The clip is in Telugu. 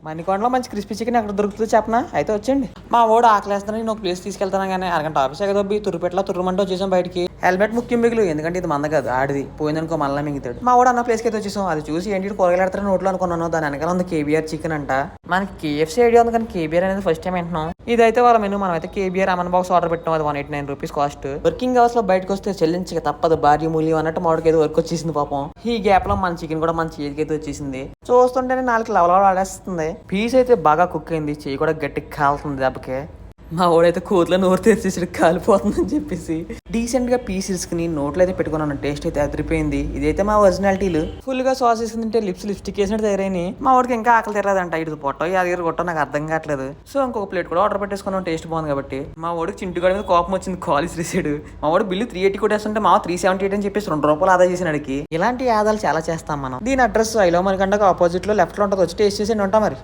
మణికొండలో మంచి క్రిస్పీ చికెన్ ఎక్కడ దొరుకుతుందో చెప్పనా? అయితే వచ్చేయండి. మా వాడు ఆకలేస్తానని నేను ఒక ప్లేస్ తీసుకెళ్తాను కానీ అరగంట ఆఫీస్ ఎగదొబ్బి తుర్రుపెట్ల తుర్రుమంటూ వచ్చేసాం బయటికి. హెల్మెట్ ముఖ్యం మిగులు, ఎందుకంటే ఇది మంద కాదు ఆడిది, పోయిందనుకో మళ్ళీ మింగుతాడు. మా వాడు అన్న ప్లేస్కి అయితే వచ్చేసాం. అది చూసి ఏంటి కూరగాయలు ఆడతారని నోట్లో అనుకున్నాను. దాని వెనకాల ఉంది కేబీఆర్ చికెన్ అంట. మనకి కేఎఫ్సీ ఐడియా ఉంది కానీ కేబీఆర్ అనేది ఫస్ట్ టైం వింటున్నాం. ఇదైతే వాళ్ళ మెనూ. మనం అయితే కేబీఆర్ అమన్ బాక్స్ ఆర్డర్ పెట్టాం. అది 189 రూపీస్ కాస్ట్. వర్కింగ్ అవర్స్ లో బయటకు వస్తే చెల్లించక తప్పదు భార్య మూల్యం అన్నట్టు మామిడికి ఏదో వర్క్ వచ్చేసింది పాపం. ఈ గ్యాప్ లో మన చికెన్ కూడా మన చేతికి అయితే వచ్చేసింది. చూస్తుంటేనే 4 లవలాలు ఆడేస్తుంది. పీస్ అయితే బాగా కుక్ అయింది, చెయ్యి కూడా గట్టిగా కాలుతుంది దెబ్బకి. మా వాడైతే కోతులో నోరు తెరిచేసి కాలిపోతుందని చెప్పేసి డీసెంట్ గా పీస్ ఇసుకుని నోట్లో అయితే పెట్టుకున్నాను. టేస్ట్ అయితే అదిరిపోయింది. ఇదైతే మా ఒరిజినాలిటీలు. ఫుల్ గా సాస్ వేసి తింటే లిప్స్టిక్ వేసినట్టు తయారైంది. మా వాడికి ఇంకా ఆకలి తెరదంట. ఇటు పొట్ట యాదగిరి కొట్ట నాకు అర్థం కావట్లేదు. సో ఇంకొక ప్లేట్ కూడా ఆర్డర్ పెట్టేసుకున్నాం. టేస్ట్ బాగుంది కాబట్టి. మా వాడికి చింటుగాడి మీద కోపం వచ్చింది, కాలేజ్ రిసీడ్. మా వాడు బిల్లు 380 కొట్టేస్తుంటే మా 378 అని చెప్పేసి ₹2 ఆదా చేసినాడికి. ఇలాంటి ఆదాలు చాలా చేస్తాం మనం. దీని అడ్రస్ ఐలో మణికండకు ఆపోజిట్ లో లెఫ్ట్ లో ఉంటుంది. వచ్చి టేస్ట్ చేసి ఉంటాం మరి.